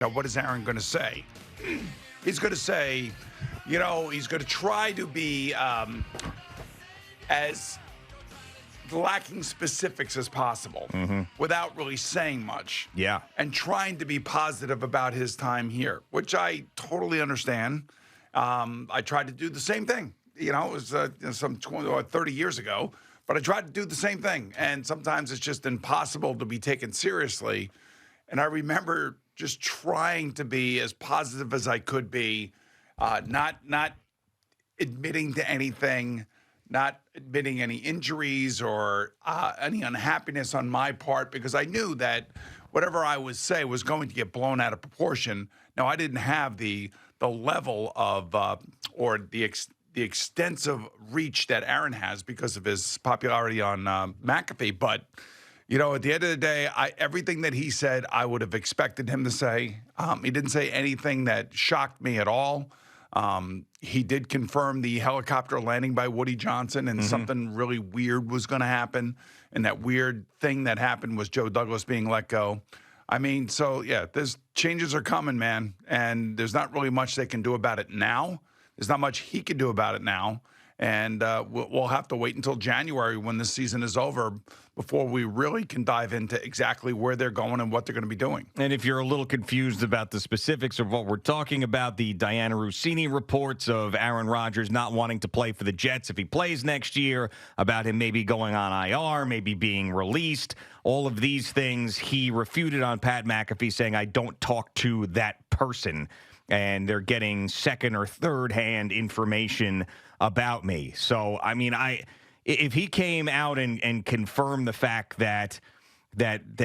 Now, what is Aaron going to say? He's going to say, he's going to try to be as lacking specifics as possible without really saying much. Yeah. And trying to be positive about his time here, which I totally understand. I tried to do the same thing. It was some 20 or 30 years ago, but I tried to do the same thing. And sometimes it's just impossible to be taken seriously. And I remember just trying to be as positive as I could be, not admitting to anything, not admitting any injuries or any unhappiness on my part, because I knew that whatever I would say was going to get blown out of proportion. Now, I didn't have the level of or the extensive reach that Aaron has because of his popularity on McAfee, but at the end of the day, everything that he said, I would have expected him to say. He didn't say anything that shocked me at all. He did confirm the helicopter landing by Woody Johnson, and something really weird was going to happen. And that weird thing that happened was Joe Douglas being let go. I mean, so, yeah, there's changes are coming, man. And there's not really much they can do about it now. There's not much he can do about it now. And we'll have to wait until January when this season is over before we really can dive into exactly where they're going and what they're going to be doing. And if you're a little confused about the specifics of what we're talking about, the Diana Rossini reports of Aaron Rodgers not wanting to play for the Jets if he plays next year, about him maybe going on IR, maybe being released, all of these things he refuted on Pat McAfee, saying, I don't talk to that person. And they're getting second or third hand information about me. So, I mean, if he came out and confirmed the fact that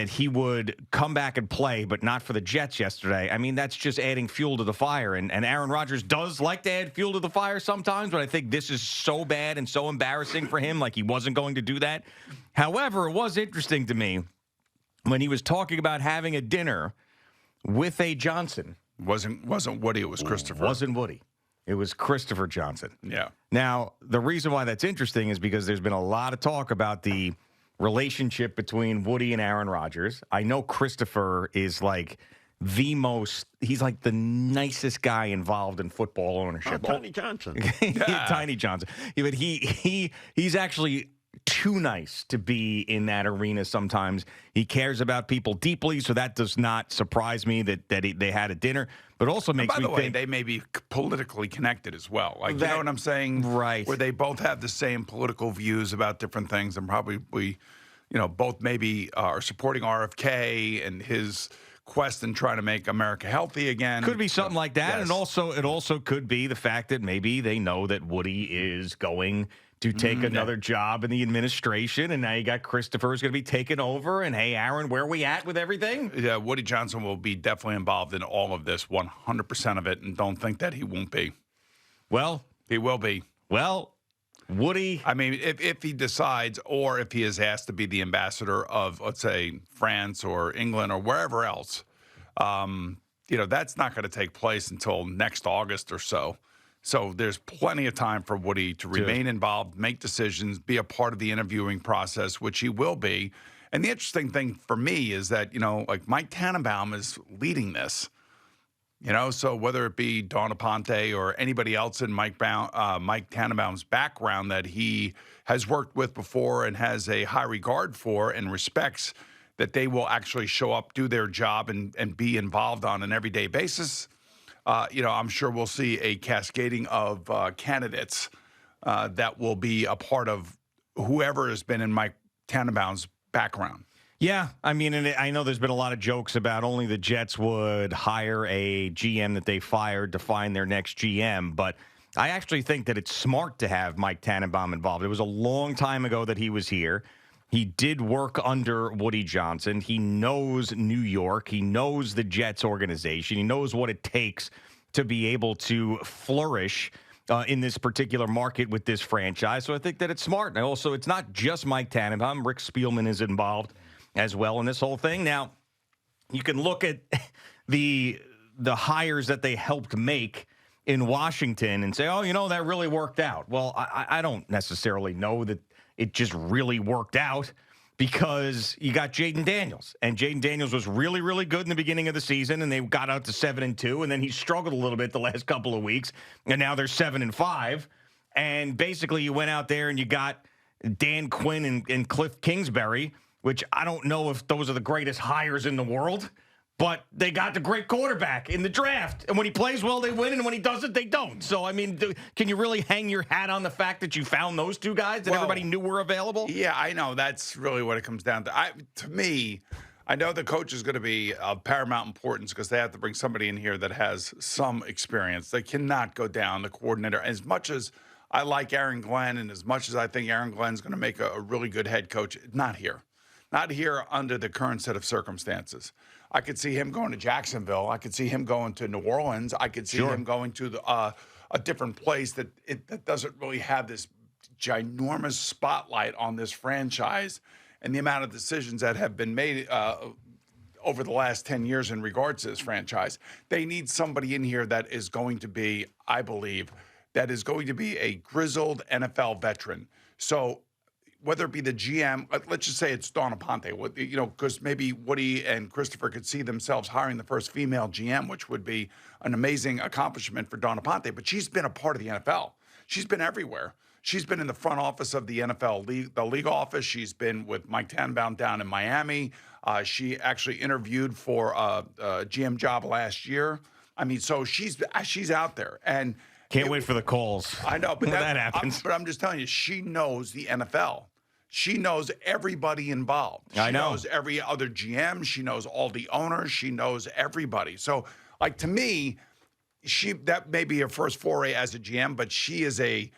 he would come back and play, but not for the Jets yesterday, I mean, that's just adding fuel to the fire. And Aaron Rodgers does like to add fuel to the fire sometimes, but I think this is so bad and so embarrassing for him, like he wasn't going to do that. However, it was interesting to me when he was talking about having a dinner with a Johnson. Wasn't Woody, it was Christopher. Wasn't Woody. It was Christopher Johnson. Yeah. Now, the reason why that's interesting is because there's been a lot of talk about the relationship between Woody and Aaron Rodgers. I know Christopher is like he's like the nicest guy involved in football ownership. Tiny Johnson. Tiny Johnson. Yeah, but he's actually too nice to be in that arena sometimes. He cares about people deeply, so that does not surprise me that they had a dinner. But also makes me think... By the way, they may be politically connected as well. Like, you know what I'm saying? Right. Where they both have the same political views about different things, and probably both maybe are supporting RFK and his quest in trying to make America healthy again. Could be something like that. Yes. And it also could be the fact that maybe they know that Woody is going to take another job in the administration, and now you got Christopher is going to be taking over. And hey, Aaron, where are we at with everything? Yeah, Woody Johnson will be definitely involved in all of this, 100% of it, and don't think that he won't be. Well, he will be. Well, Woody. I mean, if he decides, or if he is asked to be the ambassador of, let's say, France or England or wherever else, that's not going to take place until next August or so. So there's plenty of time for Woody to remain involved, make decisions, be a part of the interviewing process, which he will be. And the interesting thing for me is that, like Mike Tannenbaum is leading this. So whether it be Dawn Aponte or anybody else in Mike Tannenbaum's background that he has worked with before and has a high regard for and respects, that they will actually show up, do their job, and be involved on an everyday basis. I'm sure we'll see a cascading of candidates that will be a part of whoever has been in Mike Tannenbaum's background. Yeah, I mean, and I know there's been a lot of jokes about only the Jets would hire a GM that they fired to find their next GM, but I actually think that it's smart to have Mike Tannenbaum involved. It was a long time ago that he was here. He did work under Woody Johnson. He knows New York. He knows the Jets organization. He knows what it takes to be able to flourish in this particular market with this franchise. So I think that it's smart. And also, it's not just Mike Tannenbaum. Rick Spielman is involved as well in this whole thing. Now, you can look at the hires that they helped make in Washington and say, oh, that really worked out. Well, I don't necessarily know that it just really worked out. because you got Jaden Daniels, and Jaden Daniels was really, really good in the beginning of the season, and they got out to 7-2, and then he struggled a little bit the last couple of weeks, and now they're 7-5, and basically you went out there and you got Dan Quinn and Cliff Kingsbury, which I don't know if those are the greatest hires in the world, but they got the great quarterback in the draft. And when he plays well, they win. And when he doesn't, they don't. So, I mean, can you really hang your hat on the fact that you found those two guys that everybody knew were available? Yeah, I know. That's really what it comes down to. To me, I know the coach is going to be of paramount importance because they have to bring somebody in here that has some experience. They cannot go down the coordinator. As much as I like Aaron Glenn and as much as I think Aaron Glenn's going to make a really good head coach, not here. Not here under the current set of circumstances. I could see him going to Jacksonville. I could see him going to New Orleans. I could see him going to a different place that doesn't really have this ginormous spotlight on this franchise and the amount of decisions that have been made over the last 10 years in regards to this franchise. They need somebody in here that is going to be, I believe, that is going to be a grizzled NFL veteran. So whether it be the GM, let's just say it's Donna Ponte, because maybe Woody and Christopher could see themselves hiring the first female GM, which would be an amazing accomplishment for Donna Ponte. But she's been a part of the NFL. She's been everywhere. She's been in the front office of the NFL league, the league office. She's been with Mike Tannenbaum down in Miami. She actually interviewed for a GM job last year. I mean, so she's out there. And can't wait for the calls. I know, but that happens. But I'm just telling you, she knows the NFL. She knows everybody involved. She knows every other GM. She knows all the owners. She knows everybody. So, like, to me, that may be her first foray as a GM, but she is I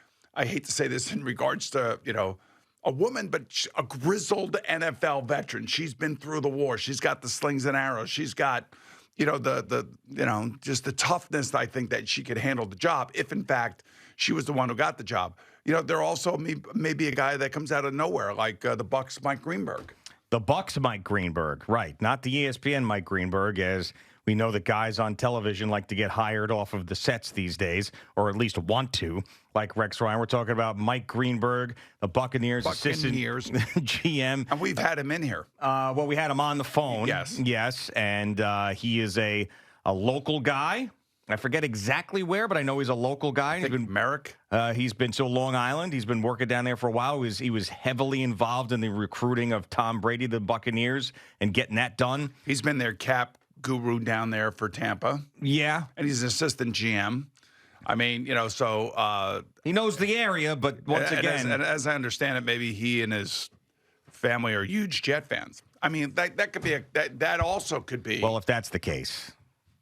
hate to say this in regards to, a woman, but a grizzled NFL veteran. She's been through the war. She's got the slings and arrows. She's got, just the toughness, I think, that she could handle the job if, in fact, she was the one who got the job. There also maybe a guy that comes out of nowhere, like the Bucs' Mike Greenberg. The Bucs' Mike Greenberg, right. Not the ESPN Mike Greenberg, as we know that guys on television like to get hired off of the sets these days, or at least want to, like Rex Ryan. We're talking about Mike Greenberg, the Buccaneers assistant GM. And we've had him in here. Well, we had him on the phone. Yes, and he is a local guy. I forget exactly where, but I know he's a local guy. He's been Merrick. He's been to Long Island. He's been working down there for a while. He was heavily involved in the recruiting of Tom Brady, the Buccaneers, and getting that done. He's been their cap guru down there for Tampa. Yeah. And he's an assistant GM. I mean, so... he knows the area, but once again... As I understand it, maybe he and his family are huge Jet fans. I mean, that could be... That also could be... Well, if that's the case,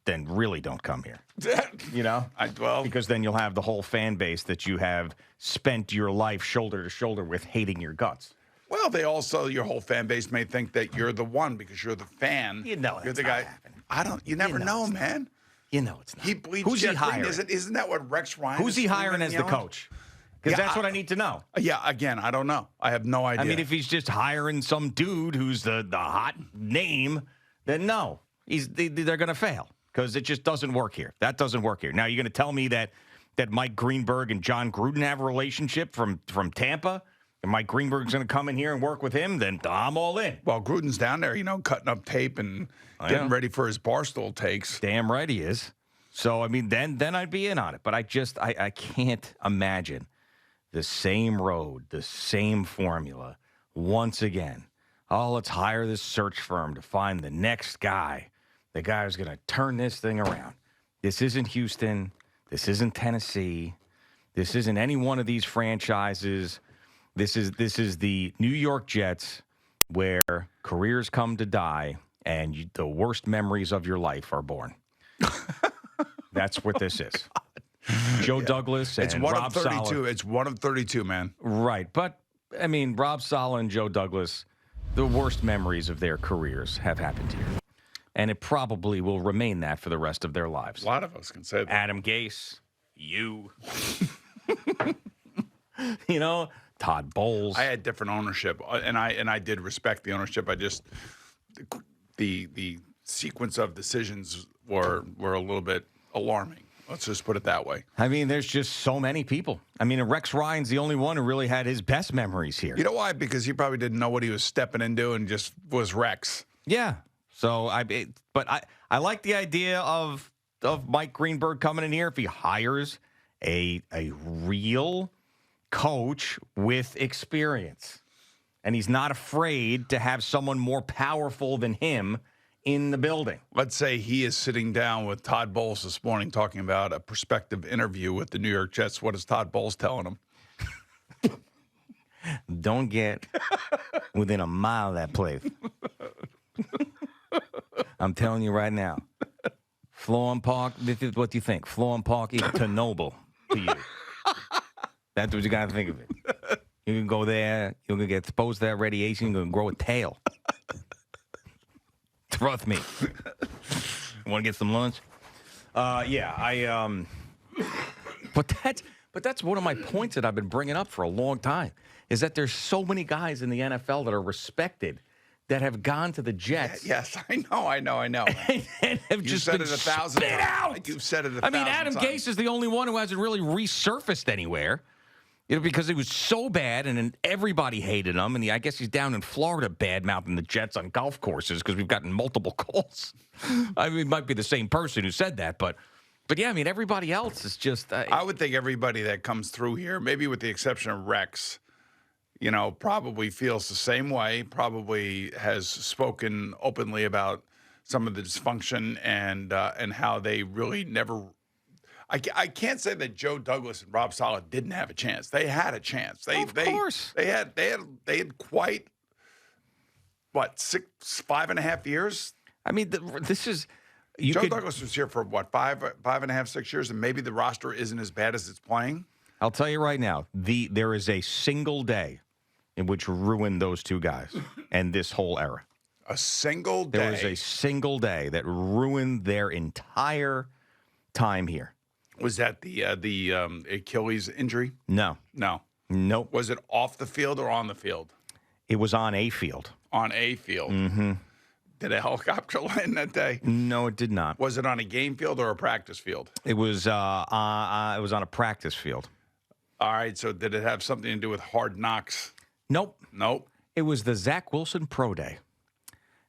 then really don't come here. Because then you'll have the whole fan base that you have spent your life shoulder to shoulder with hating your guts. Well, your whole fan base may think that you're the one because you're the fan. You're the guy. You never know, man. It's not. He bleeds Who's he Jet green. hiring? Isn't that what Rex Ryan Who's he hiring as the coach? Because that's what I need to know. Yeah, again, I don't know. I have no idea. I mean, if he's just hiring some dude who's the hot name, then no. They're going to fail. Because it just doesn't work here. That doesn't work here. Now, you're going to tell me that Mike Greenberg and John Gruden have a relationship from Tampa, and Mike Greenberg's going to come in here and work with him, then I'm all in. Well, Gruden's down there, cutting up tape and getting ready for his Barstool takes. Damn right he is. So, I mean, then I'd be in on it. But I can't imagine the same road, the same formula once again. Oh, let's hire this search firm to find the next guy. The guy who's going to turn this thing around. This isn't Houston. This isn't Tennessee. This isn't any one of these franchises. This is the New York Jets, where careers come to die and the worst memories of your life are born. That's what this is. Joe Douglas and Rob Saleh. It's one of 32, man. Right. But, I mean, Rob Saleh and Joe Douglas, the worst memories of their careers have happened here. And it probably will remain that for the rest of their lives. A lot of us can say that. Adam Gase, you. Todd Bowles. I had different ownership, and I did respect the ownership. I just the sequence of decisions were a little bit alarming. Let's just put it that way. I mean, there's just so many people. I mean, Rex Ryan's the only one who really had his best memories here. You know why? Because he probably didn't know what he was stepping into and just was Rex. Yeah. So I like the idea of Mike Greenberg coming in here if he hires a real coach with experience. And he's not afraid to have someone more powerful than him in the building. Let's say he is sitting down with Todd Bowles this morning talking about a prospective interview with the New York Jets. What is Todd Bowles telling him? Don't get within a mile of that place. I'm telling you right now. Florham Park, this is what you think. Florham Park is Chernobyl to you. That's what you got to think of it. You can go there, you're going to get exposed to that radiation, you're going to grow a tail. Trust me. Want to get some lunch? But that's one of my points that I've been bringing up for a long time, is that there's so many guys in the NFL that are respected that have gone to the Jets. Yes, I know. And have just said been it 1,000 spit out. times. You've said it 1,000 times. I mean, Adam times. Gase is the only one who hasn't really resurfaced anywhere. Because it was so bad, and then everybody hated him. And I guess he's down in Florida bad-mouthing the Jets on golf courses because we've gotten multiple calls. I mean, it might be the same person who said that, but yeah, I mean, everybody else is just. I would think everybody that comes through here, maybe with the exception of Rex, probably feels the same way. Probably has spoken openly about some of the dysfunction and how they really never. I can't say that Joe Douglas and Rob Saleh didn't have a chance. They had a chance. Of course. They had quite 5.5 years. I mean, this is. Joe Douglas was here for 5.5, 6 years, and maybe the roster isn't as bad as it's playing. I'll tell you right now, there is a single day in which ruined those two guys and this whole era. A single day. There was a single day that ruined their entire time here. Was that the Achilles injury? No. Nope. Was it off the field or on the field? It was on a field. On a field. Mm-hmm. Did a helicopter land that day? No, it did not. Was it on a game field or a practice field? It was on a practice field. All right. So did it have something to do with Hard Knocks? Nope. It was the Zach Wilson Pro Day.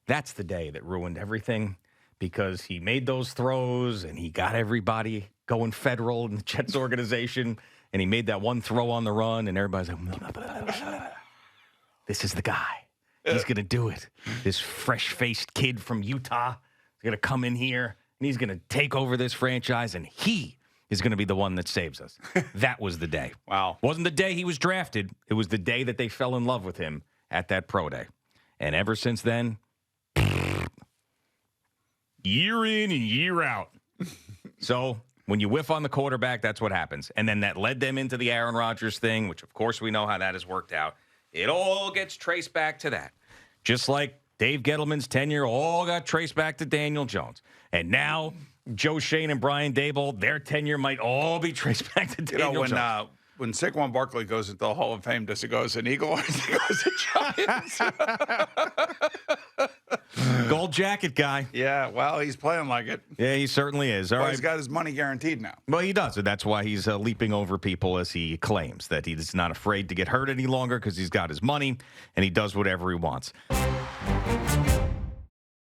That's the day that ruined everything because he made those throws and he got everybody going federal in the Jets organization, and he made that one throw on the run, and everybody's like, this is the guy. He's going to do it. This fresh-faced kid from Utah is going to come in here, and he's going to take over this franchise, and he is going to be the one that saves us. That was the day. Wow. Wasn't the day he was drafted. It was the day that they fell in love with him at that pro day. And ever since then, year in and year out. So when you whiff on the quarterback, that's what happens. And then that led them into the Aaron Rodgers thing, which, of course, we know how that has worked out. It all gets traced back to that. Just like Dave Gettleman's tenure all got traced back to Daniel Jones. And now Joe Shane and Brian Daboll, their tenure might all be traced back to Daniel Jones. When Saquon Barkley goes into the Hall of Fame, does it go as an Eagle or does it go as a Giants? Gold jacket guy. Yeah, well, he's playing like it. Yeah, he certainly is. All right. He's got his money guaranteed now. Well, he does, and that's why he's leaping over people, as he claims that he's not afraid to get hurt any longer because he's got his money and he does whatever he wants.